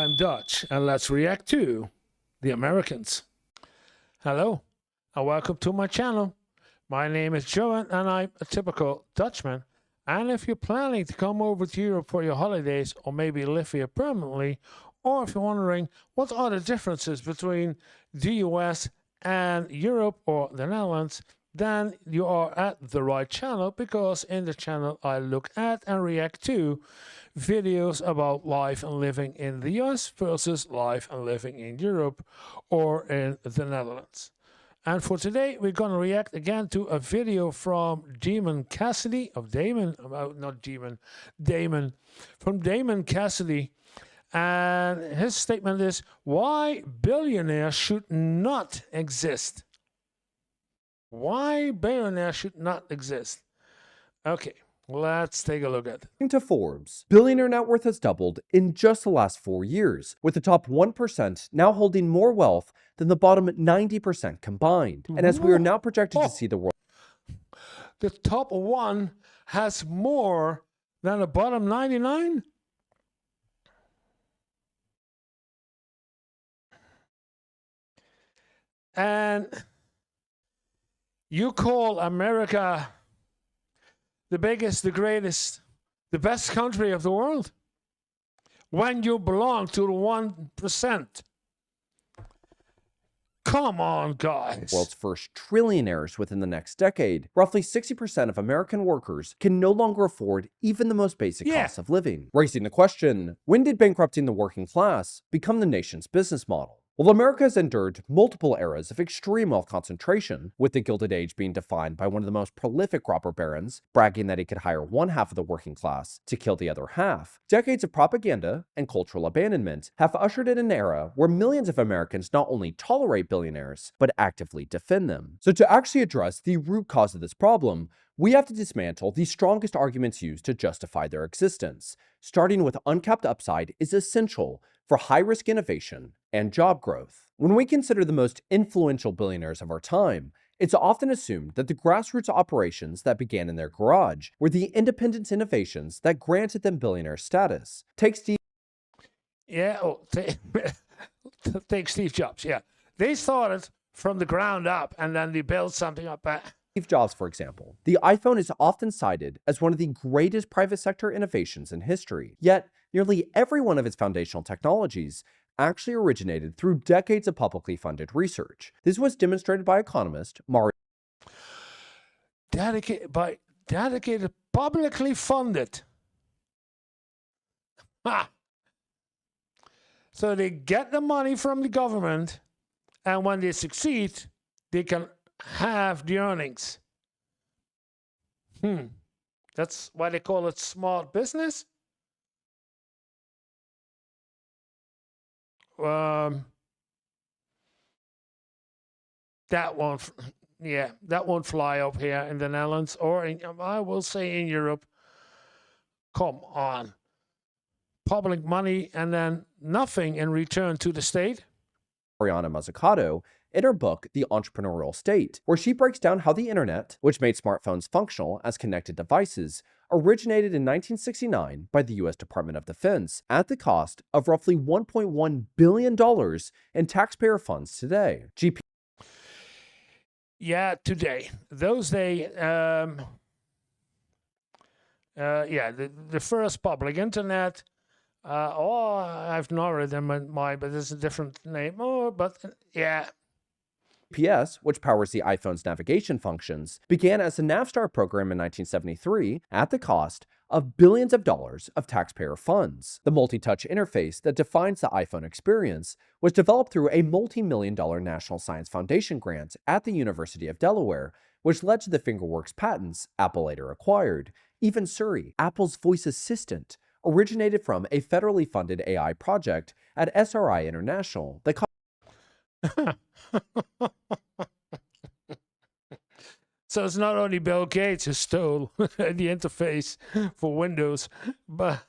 I'm Dutch, and let's react to the Americans. Hello, and welcome to my channel. My name is Johan, and I'm a typical Dutchman. And if you're planning to come over to Europe for your holidays, or maybe live here permanently, or if you're wondering what are the differences between the US and Europe or the Netherlands, then you are at the right channel, because in the channel I look at and react to videos about life and living in the US versus life and living in Europe or in the Netherlands. And for today, we're going to react again to a video from Damon Cassidy, from Damon Cassidy. And his statement is, why billionaires should not exist. Why billionaires should not exist. Okay, let's take a look at it. According to Forbes, billionaire net worth has doubled in just the last 4 years, with the top 1% now holding more wealth than the bottom 90% combined. And as we are now projected to see the world, the top 1 has more than the bottom 99? And you call America the biggest, the greatest, the best country of the world when you belong to the 1%. Come on, guys. World's first trillionaires within the next decade. Roughly 60% of American workers can no longer afford even the most basic costs of living. Raising the question, when did bankrupting the working class become the nation's business model? Well, America has endured multiple eras of extreme wealth concentration, with the Gilded Age being defined by one of the most prolific robber barons bragging that he could hire one half of the working class to kill the other half. Decades of propaganda and cultural abandonment have ushered in an era where millions of Americans not only tolerate billionaires, but actively defend them. So to actually address the root cause of this problem, we have to dismantle the strongest arguments used to justify their existence. Starting with uncapped upside is essential for high-risk innovation and job growth. When we consider the most influential billionaires of our time, it's often assumed that the grassroots operations that began in their garage were the independent innovations that granted them billionaire status. Take Steve Jobs, yeah. They started from the ground up, and then they built something up. Steve Jobs, for example. The iPhone is often cited as one of the greatest private sector innovations in history, yet nearly every one of its foundational technologies actually originated through decades of publicly funded research. This was demonstrated by economist Mario. Dedicated, publicly funded. Ha! So they get the money from the government, and when they succeed, they can have the earnings. That's why they call it smart business. That won't fly up here in the Netherlands, or I will say in Europe. Come on. Public money and then nothing in return to the state. Mariana Mazzucato in her book, The Entrepreneurial State, where she breaks down how the internet, which made smartphones functional as connected devices, originated in 1969 by the US Department of Defense at the cost of roughly $1.1 billion in taxpayer funds today. Today. Those days, the first public internet. I've not read in my mind, but it's a different name. GPS, which powers the iPhone's navigation functions, began as a Navstar program in 1973 at the cost of billions of dollars of taxpayer funds. The multi-touch interface that defines the iPhone experience was developed through a multi-million-dollar National Science Foundation grant at the University of Delaware, which led to the Fingerworks patents Apple later acquired. Even Siri, Apple's voice assistant, originated from a federally funded AI project at SRI International that So it's not only Bill Gates who stole the interface for Windows, but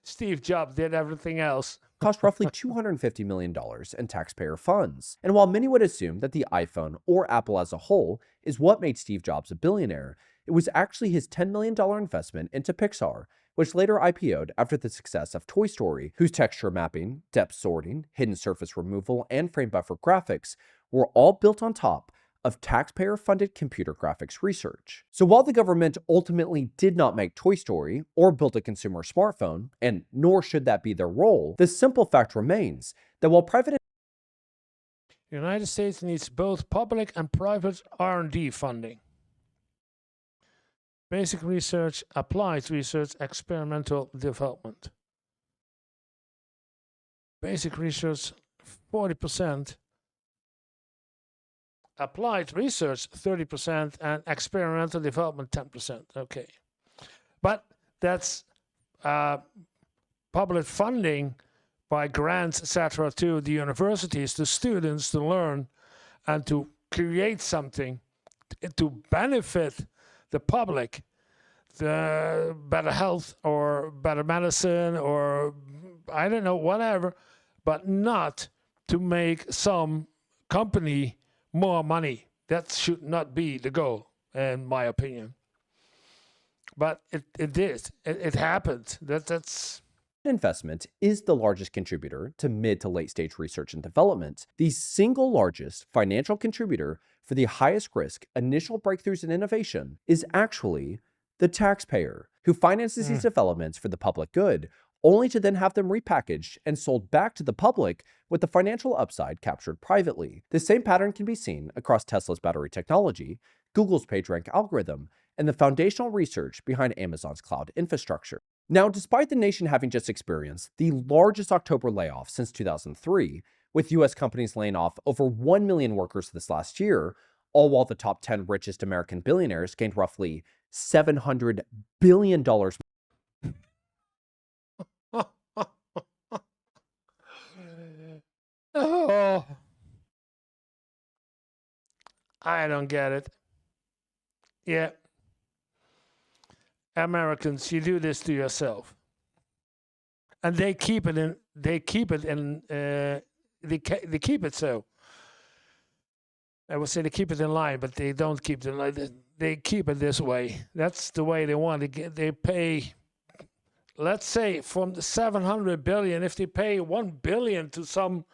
Steve Jobs did everything else. Cost roughly $250 million in taxpayer funds. And while many would assume that the iPhone or Apple as a whole is what made Steve Jobs a billionaire, it was actually his $10 million investment into Pixar, which later IPO'd after the success of Toy Story, whose texture mapping, depth sorting, hidden surface removal, and frame buffer graphics were all built on top of taxpayer-funded computer graphics research. So while the government ultimately did not make Toy Story or build a consumer smartphone, and nor should that be their role, the simple fact remains that while private the United States needs both public and private R&D funding. Basic research, applied research, experimental development. Basic research, 40%. Applied research, 30%, and experimental development, 10%. Okay. But that's public funding by grants, etc., to the universities, to students to learn and to create something to benefit the public, the better health or better medicine or I don't know, whatever, but not to make some company more money. That should not be the goal, in my opinion. But it did. It happened. That's investment is the largest contributor to mid to late stage research and development. The single largest financial contributor for the highest risk initial breakthroughs in innovation is actually the taxpayer, who finances these developments for the public good, only to then have them repackaged and sold back to the public with the financial upside captured privately. The same pattern can be seen across Tesla's battery technology, Google's PageRank algorithm, and the foundational research behind Amazon's cloud infrastructure. Now, despite the nation having just experienced the largest October layoff since 2003, with US companies laying off over 1 million workers this last year, all while the top 10 richest American billionaires gained roughly $700 billion. Oh, I don't get it. Yeah. Americans, you do this to yourself. And they keep it so. I would say they keep it in line, but they don't keep it in line. They keep it this way. That's the way they want to get. They pay, let's say, from the 700 billion, if they pay 1 billion to some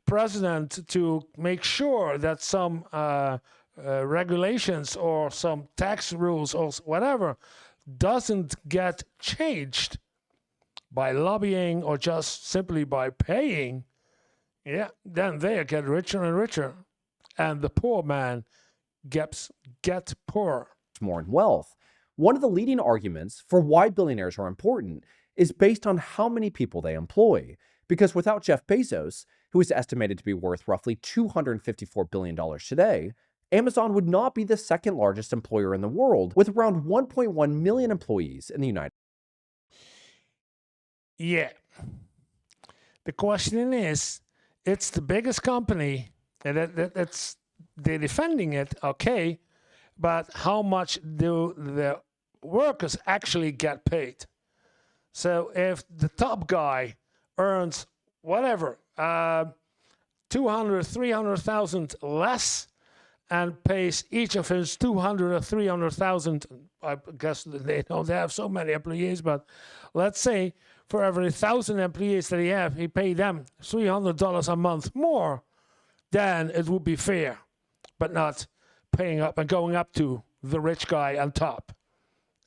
president to make sure that some regulations or some tax rules or whatever doesn't get changed by lobbying or just simply by paying, then they get richer and richer. And the poor man get poorer. More in wealth. One of the leading arguments for why billionaires are important is based on how many people they employ. Because without Jeff Bezos, who is estimated to be worth roughly $254 billion today, Amazon would not be the second largest employer in the world, with around 1.1 million employees in the United States. Yeah. The question is, it's the biggest company, and they're defending it, okay, but how much do the workers actually get paid? So if the top guy earns whatever, 200, 300,000 less, and pays each of his 200 or 300,000, I guess they don't have so many employees, but let's say for every 1,000 employees that he paid them $300 a month more, then it would be fair, but not paying up and going up to the rich guy on top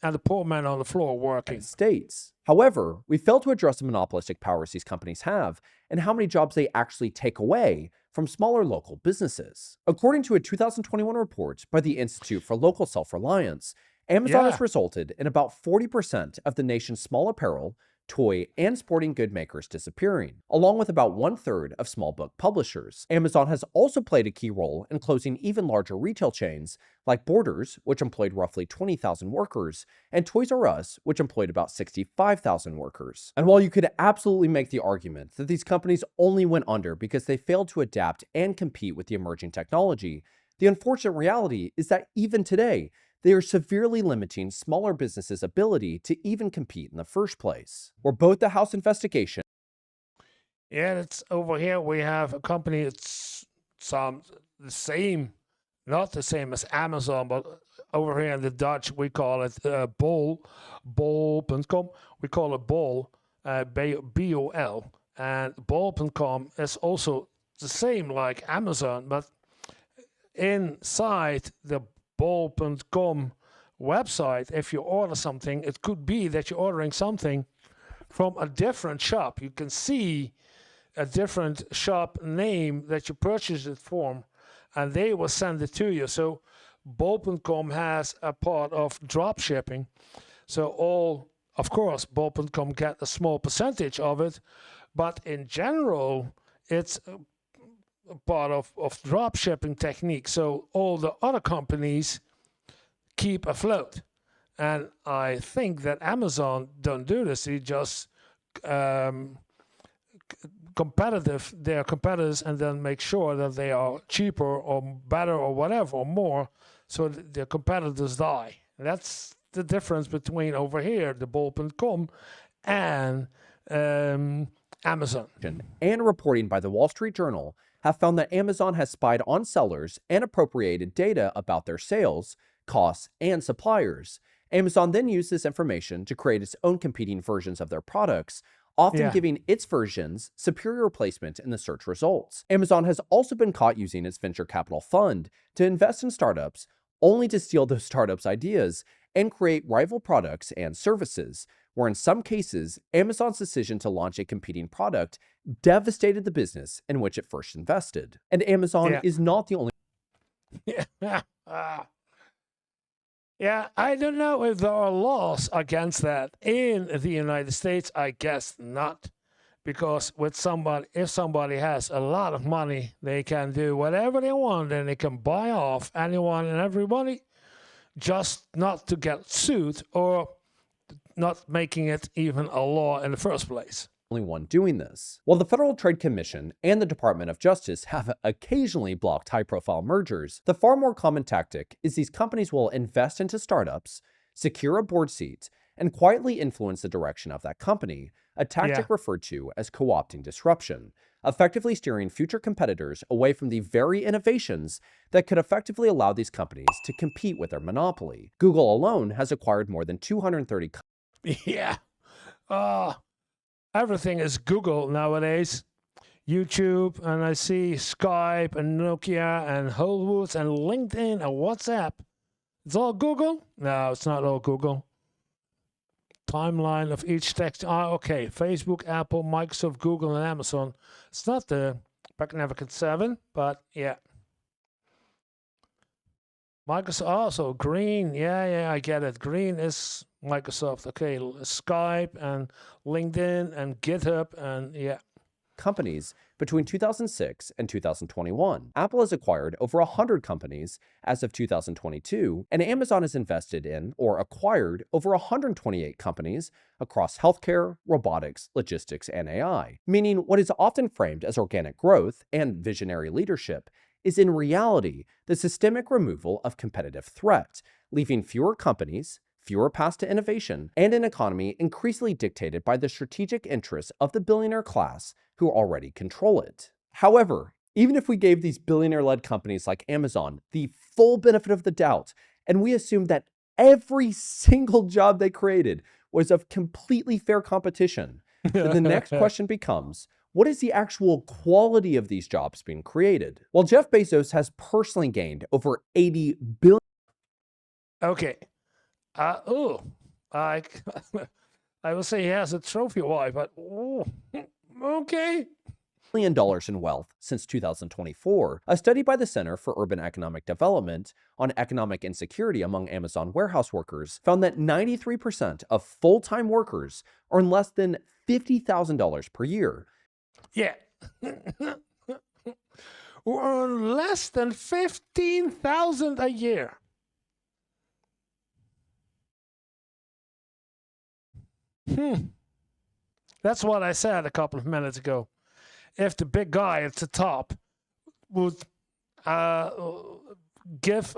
and the poor man on the floor working. States. However, we fail to address the monopolistic powers these companies have and how many jobs they actually take away from smaller local businesses. According to a 2021 report by the Institute for Local Self-Reliance, Amazon has resulted in about 40% of the nation's small apparel, toy, and sporting good makers disappearing, along with about 1/3 of small book publishers. Amazon has also played a key role in closing even larger retail chains like Borders, which employed roughly 20,000 workers, and Toys R Us, which employed about 65,000 workers. And while you could absolutely make the argument that these companies only went under because they failed to adapt and compete with the emerging technology, the unfortunate reality is that even today, they are severely limiting smaller businesses' ability to even compete in the first place. We're both the House investigation. Yeah, it's over here. We have a company. It's the same, not the same as Amazon, but over here in the Dutch, we call it bol.com. We call it bol, B-O-L. And bol.com is also the same like Amazon, but inside the bol.com website, if you order something, it could be that you're ordering something from a different shop. You can see a different shop name that you purchased it from, and they will send it to you. So bol.com has a part of drop shipping. So of course, bol.com get a small percentage of it, but in general, it's a part of drop shipping technique. So all the other companies keep afloat. And I think that Amazon don't do this. They just they're competitors, and then make sure that they are cheaper or better or whatever or more, so their competitors die. That's the difference between over here, the bol.com, and Amazon. And reporting by the Wall Street Journal have found that Amazon has spied on sellers and appropriated data about their sales, costs, and suppliers. Amazon then used this information to create its own competing versions of their products, often giving its versions superior placement in the search results. Amazon has also been caught using its venture capital fund to invest in startups, only to steal those startups' ideas and create rival products and services, where in some cases, Amazon's decision to launch a competing product devastated the business in which it first invested. And Amazon is not the only. Yeah, I don't know if there are laws against that in the United States. I guess not, because if somebody has a lot of money, they can do whatever they want, and they can buy off anyone and everybody, just not to get sued or not making it even a law in the first place. Only one doing this. While the Federal Trade Commission and the Department of Justice have occasionally blocked high-profile mergers, the far more common tactic is these companies will invest into startups, secure a board seat, and quietly influence the direction of that company, a tactic referred to as co-opting disruption, effectively steering future competitors away from the very innovations that could effectively allow these companies to compete with their monopoly. Google alone has acquired more than 230 everything is Google nowadays. YouTube, and I see Skype and Nokia and Whole Foods and LinkedIn and WhatsApp. It's all Google? No, it's not all Google. Timeline of each text. Okay. Facebook, Apple, Microsoft, Google, and Amazon. It's not the Magnificent Seven, but yeah. Microsoft also green. Yeah, I get it. Green is Microsoft. Okay, Skype and LinkedIn and GitHub and companies between 2006 and 2021. Apple has acquired over 100 companies as of 2022, and Amazon has invested in or acquired over 128 companies across healthcare, robotics, logistics, and AI, meaning what is often framed as organic growth and visionary leadership is in reality the systemic removal of competitive threat, leaving fewer companies, fewer paths to innovation, and an economy increasingly dictated by the strategic interests of the billionaire class who already control it. However, even if we gave these billionaire-led companies like Amazon the full benefit of the doubt, and we assumed that every single job they created was of completely fair competition, then the next question becomes, what is the actual quality of these jobs being created? Well, Jeff Bezos has personally gained over $80 billion. Okay. I will say he has a trophy wife, but okay. $1 billion in wealth since 2024. A study by the Center for Urban Economic Development on economic insecurity among Amazon warehouse workers found that 93% of full-time workers earn less than $50,000 per year. Yeah. Who earn less than $15,000 a year. That's what I said a couple of minutes ago. If the big guy at the top would get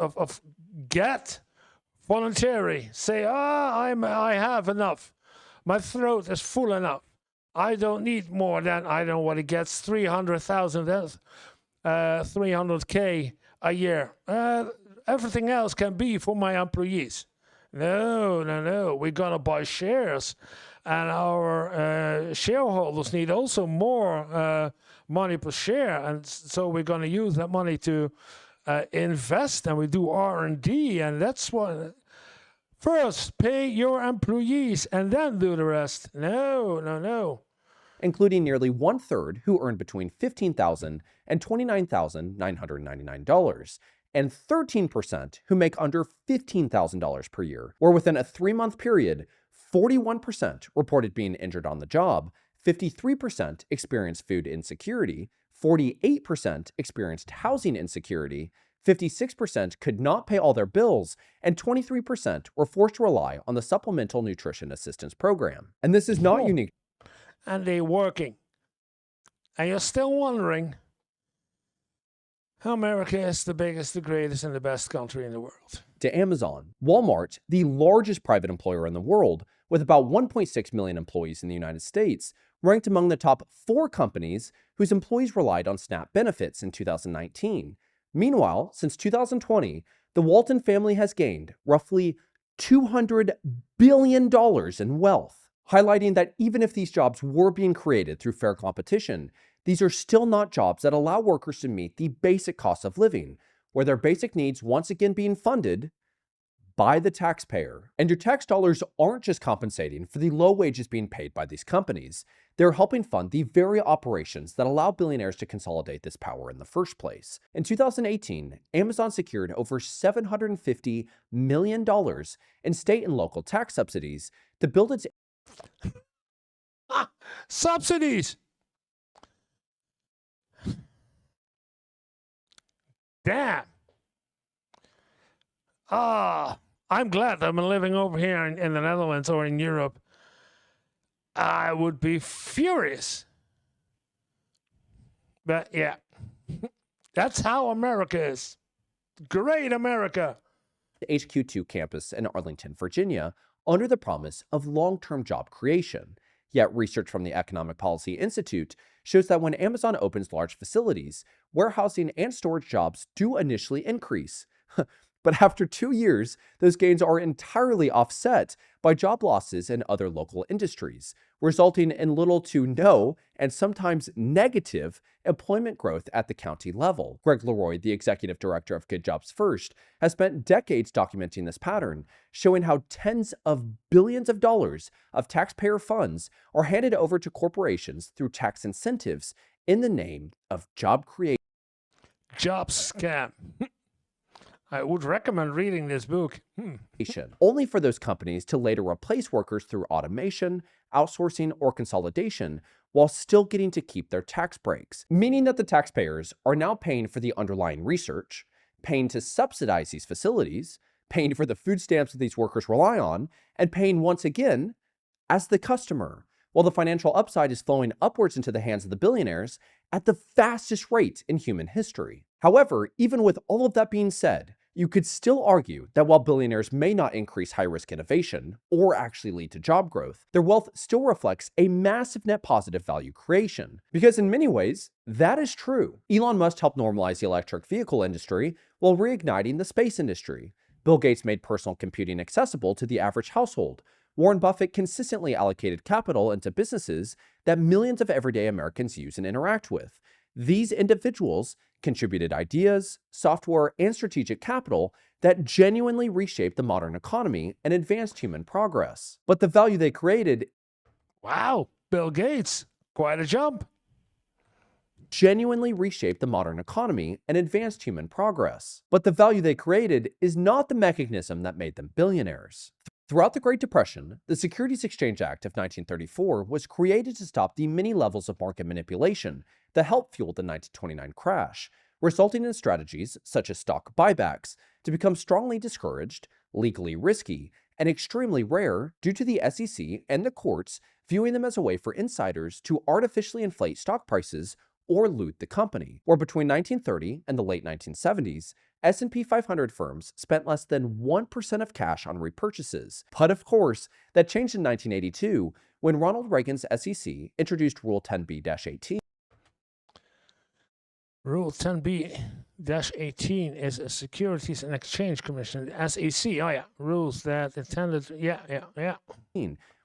voluntary, say, I have enough. My throat is full enough. I don't need more than, I don't know what he gets, 300,000, 300K a year. everything else can be for my employees. No. We're going to buy shares. And our shareholders need also more money per share. And so we're going to use that money to invest, and we do R&D. And that's what... First, pay your employees and then do the rest. No. Including nearly 1/3 who earn between $15,000 and $29,999, and 13% who make under $15,000 per year, or within a 3-month period, 41% reported being injured on the job, 53% experienced food insecurity, 48% experienced housing insecurity, 56% could not pay all their bills, and 23% were forced to rely on the Supplemental Nutrition Assistance Program. And this is not unique. And they're working. And you're still wondering how America is the biggest, the greatest, and the best country in the world. To Amazon. Walmart, the largest private employer in the world, with about 1.6 million employees in the United States, ranked among the top 4 companies whose employees relied on SNAP benefits in 2019. Meanwhile, since 2020, the Walton family has gained roughly $200 billion in wealth, highlighting that even if these jobs were being created through fair competition, these are still not jobs that allow workers to meet the basic cost of living, where their basic needs once again being funded by the taxpayer. And your tax dollars aren't just compensating for the low wages being paid by these companies. They're helping fund the very operations that allow billionaires to consolidate this power in the first place. In 2018, Amazon secured over $750 million in state and local tax subsidies to build its... Subsidies! Damn. I'm glad I'm living over here in the Netherlands or in Europe. I would be furious. But yeah, that's how America is. Great America. The HQ2 campus in Arlington, Virginia, under the promise of long-term job creation. Yet research from the Economic Policy Institute shows that when Amazon opens large facilities, warehousing and storage jobs do initially increase. But after 2 years, those gains are entirely offset by job losses in other local industries, resulting in little to no and sometimes negative employment growth at the county level. Greg Leroy, the executive director of Good Jobs First, has spent decades documenting this pattern, showing how tens of billions of dollars of taxpayer funds are handed over to corporations through tax incentives in the name of job creation. Job scam. I would recommend reading this book. Only for those companies to later replace workers through automation, outsourcing, or consolidation, while still getting to keep their tax breaks. Meaning that the taxpayers are now paying for the underlying research, paying to subsidize these facilities, paying for the food stamps that these workers rely on, and paying once again as the customer, while the financial upside is flowing upwards into the hands of the billionaires at the fastest rate in human history. However, even with all of that being said, you could still argue that while billionaires may not increase high-risk innovation or actually lead to job growth, their wealth still reflects a massive net positive value creation. Because in many ways, that is true. Elon Musk helped normalize the electric vehicle industry while reigniting the space industry. Bill Gates made personal computing accessible to the average household. Warren Buffett consistently allocated capital into businesses that millions of everyday Americans use and interact with. These individuals contributed ideas, software, and strategic capital that genuinely reshaped the modern economy and advanced human progress. But the value they created... Wow, Bill Gates, quite a jump. Genuinely reshaped the modern economy and advanced human progress. But the value they created is not the mechanism that made them billionaires. Throughout the Great Depression, the Securities Exchange Act of 1934 was created to stop the many levels of market manipulation that helped fuel the 1929 crash, resulting in strategies such as stock buybacks to become strongly discouraged, legally risky, and extremely rare due to the SEC and the courts viewing them as a way for insiders to artificially inflate stock prices or loot the company. Where between 1930 and the late 1970s, S&P 500 firms spent less than 1% of cash on repurchases. But of course, that changed in 1982 when Ronald Reagan's SEC introduced Rule 10b-18. Rule 10b. 18 is a Securities and Exchange Commission, the SEC. Oh, yeah. Rules that intended. Yeah.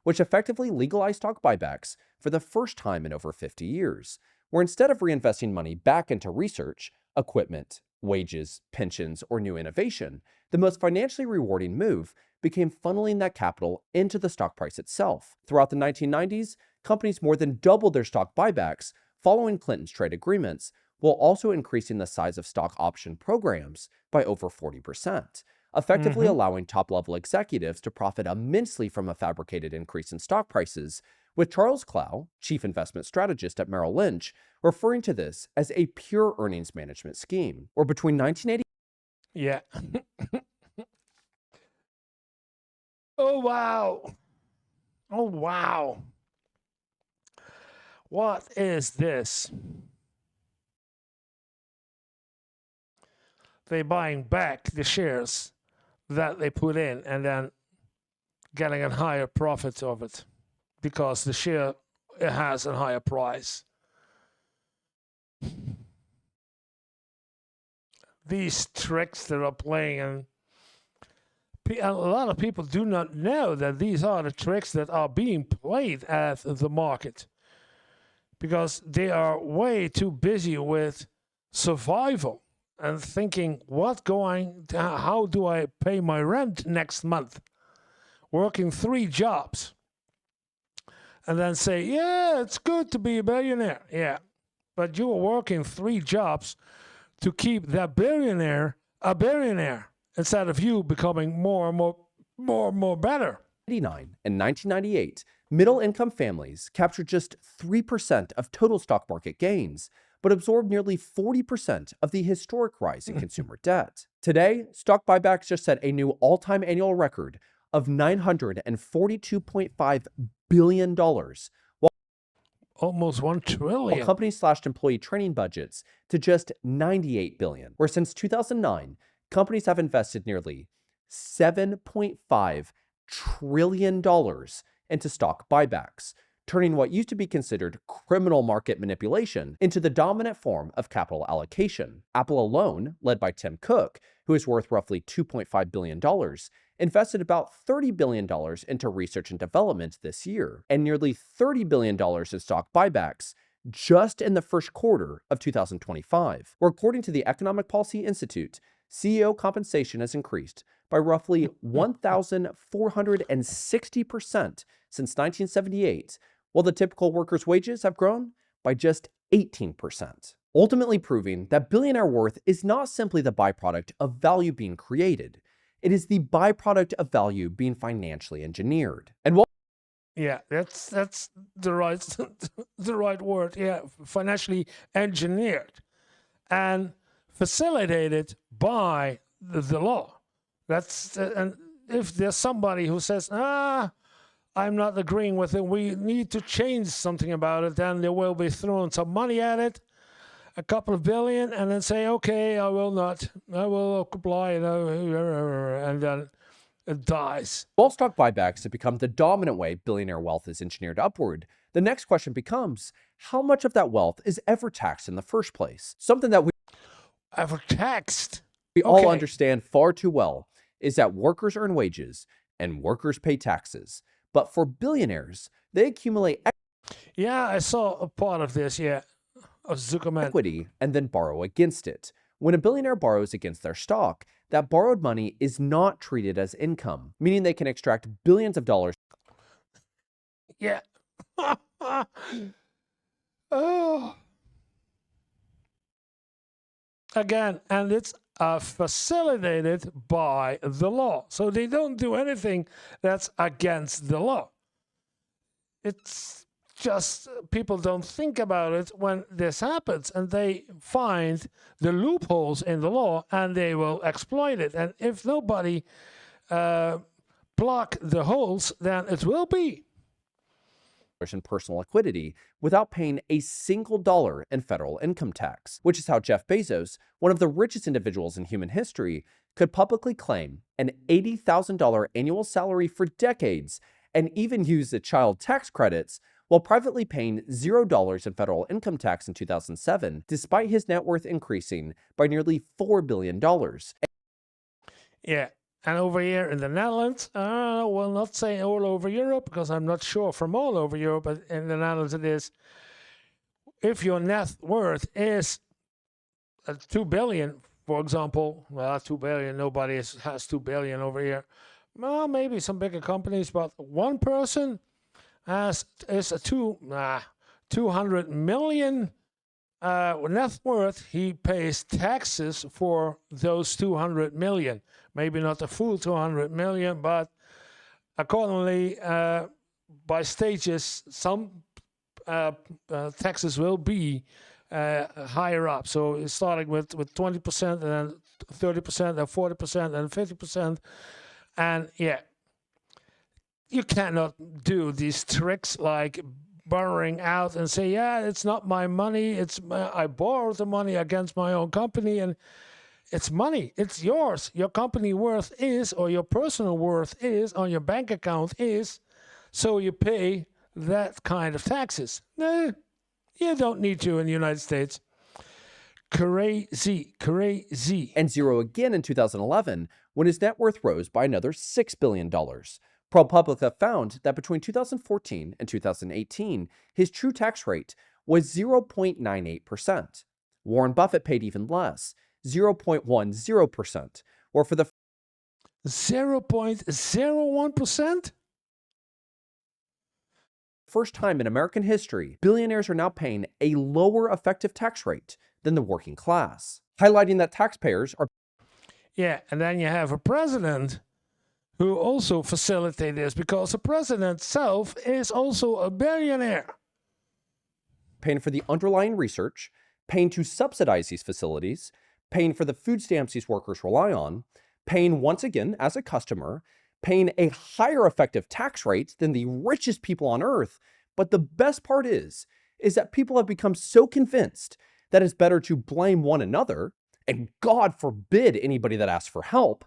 Which effectively legalized stock buybacks for the first time in over 50 years, where instead of reinvesting money back into research, equipment, wages, pensions, or new innovation, the most financially rewarding move became funneling that capital into the stock price itself. Throughout the 1990s, companies more than doubled their stock buybacks following Clinton's trade agreements, while also increasing the size of stock option programs by over 40%, effectively allowing top-level executives to profit immensely from a fabricated increase in stock prices, with Charles Clough, chief investment strategist at Merrill Lynch, referring to this as a pure earnings management scheme. Or between 1980. Yeah. Oh, wow. Oh, wow. What is this? They're buying back the shares that they put in and then getting a higher profit of it because the share has a higher price. These tricks that are playing, and a lot of people do not know that these are the tricks that are being played at the market because they are way too busy with survival and thinking, how do I pay my rent next month? Working 3 jobs. And then say, yeah, it's good to be a billionaire. Yeah, but you are working 3 jobs to keep that billionaire a billionaire instead of you becoming more and more better. 1989 and 1998, middle-income families captured just 3% of total stock market gains, but absorbed nearly 40% of the historic rise in consumer debt. Today, stock buybacks just set a new all-time annual record of $942.5 billion, while almost $1 trillion. Companies slashed employee training budgets to just $98 billion, where since 2009, companies have invested nearly $7.5 trillion into stock buybacks, turning what used to be considered criminal market manipulation into the dominant form of capital allocation. Apple alone, led by Tim Cook, who is worth roughly $2.5 billion, invested about $30 billion into research and development this year, and nearly $30 billion in stock buybacks just in the first quarter of 2025, where according to the Economic Policy Institute, CEO compensation has increased by roughly 1,460% since 1978, while the typical worker's wages have grown by just 18%, ultimately proving that billionaire worth is not simply the byproduct of value being created, it is the byproduct of value being financially engineered. And while that's the right word. Yeah, financially engineered and facilitated by the law. And if there's somebody who says, I'm not agreeing with it, we need to change something about it, then they will be throwing some money at it, a couple of billion, and then say, okay, I will comply, and then it dies. While stock buybacks have become the dominant way billionaire wealth is engineered upward, the next question becomes, how much of that wealth is ever taxed in the first place? Something that we all understand far too well is that workers earn wages and workers pay taxes. But for billionaires, they accumulate I saw a part of this, equity and then borrow against it. When a billionaire borrows against their stock, that borrowed money is not treated as income, meaning they can extract billions of dollars. Yeah. Oh. Again, and it's facilitated by the law. So they don't do anything that's against the law. It's just people don't think about it when this happens, and they find the loopholes in the law and they will exploit it. And if nobody block the holes, then it will be in personal liquidity without paying a single dollar in federal income tax, which is how Jeff Bezos, one of the richest individuals in human history, could publicly claim an $80,000 annual salary for decades and even use the child tax credits while privately paying $0 in federal income tax in 2007, despite his net worth increasing by nearly $4 billion. Yeah, and over here in the Netherlands, I will not say all over Europe because I'm not sure from all over Europe, but in the Netherlands it is. If your net worth is 2 billion, for example, well, 2 billion, nobody has 2 billion over here. Well, maybe some bigger companies, but one person is a 200 million net worth. He pays taxes for those 200 million. Maybe not the full 200 million, but accordingly, by stages, some taxes will be higher up. So it's starting with 20% and then 30% and 40% and 50%. And yeah, you cannot do these tricks like borrowing out and say, yeah, it's not my money. I borrowed the money against my own company and it's money. It's yours. Your company worth is, or your personal worth is, on your bank account is. So you pay that kind of taxes. No, you don't need to in the United States. Crazy. And zero again in 2011 when his net worth rose by another $6 billion. ProPublica found that between 2014 and 2018, his true tax rate was 0.98%. Warren Buffett paid even less, 0.10%, or for the 0.01%? first time in American history, billionaires are now paying a lower effective tax rate than the working class, highlighting that taxpayers are. Yeah, and then you have a president who also facilitates this because the president himself is also a billionaire. Paying for the underlying research, paying to subsidize these facilities, paying for the food stamps these workers rely on, paying once again as a customer, paying a higher effective tax rate than the richest people on earth. But the best part is that people have become so convinced that it's better to blame one another, and God forbid anybody that asks for help,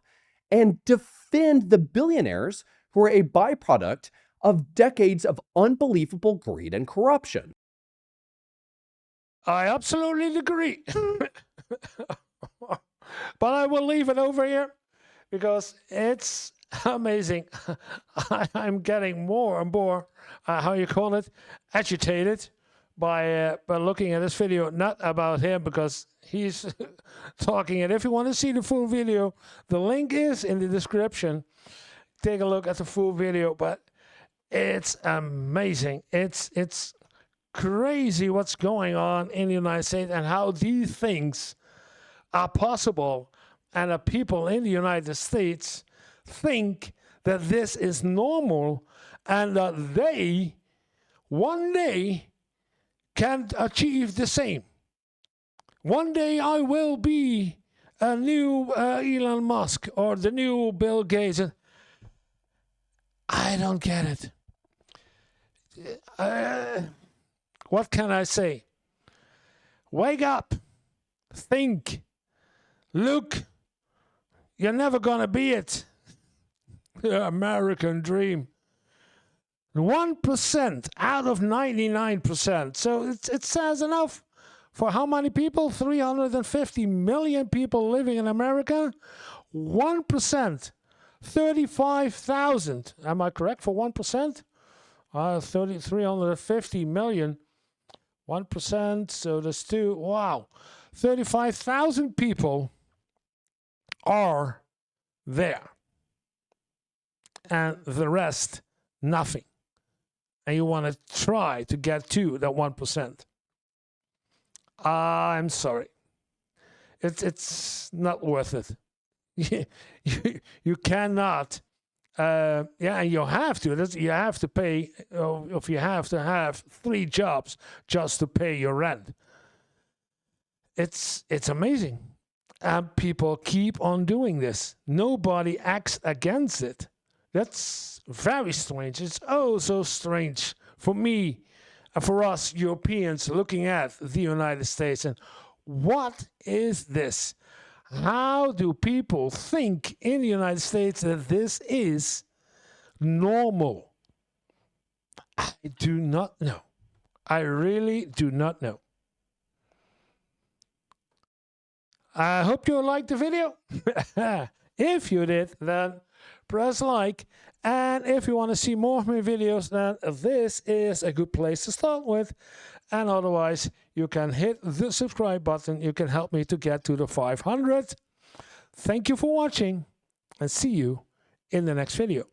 and defend the billionaires who are a byproduct of decades of unbelievable greed and corruption. I absolutely agree. But I will leave it over here because it's amazing. I'm getting more and more, how you call it, agitated by looking at this video, not about him because he's talking. And if you want to see the full video, the link is in the description. Take a look at the full video, but it's amazing. It's crazy what's going on in the United States and how these things are possible, and that people in the United States think that this is normal and that they one day can achieve the same. One day I will be a new Elon Musk or the new Bill Gates. I don't get it. What can I say? Wake up. Think. Look. You're never gonna be it. The American dream. 1% out of 99%. So it says enough for how many people? 350 million people living in America. 1%. 35,000. Am I correct for 1%? 350 million. 1%. So there's two. Wow. 35,000 people are there. And the rest, nothing. And you want to try to get to that 1%. I'm sorry. It's not worth it. You cannot. And you have to. You have to pay. If you have to have 3 jobs just to pay your rent. It's amazing. And people keep on doing this. Nobody acts against it. That's very strange. It's oh so strange for me and for us Europeans looking at the United States. And what is this? How do people think in the United States that this is normal? I do not know. I really do not know. I hope you liked the video. If you did, then press like. And if you want to see more of my videos, then this is a good place to start with. And otherwise, you can hit the subscribe button. You can help me to get to the 500. Thank you for watching, and see you in the next video.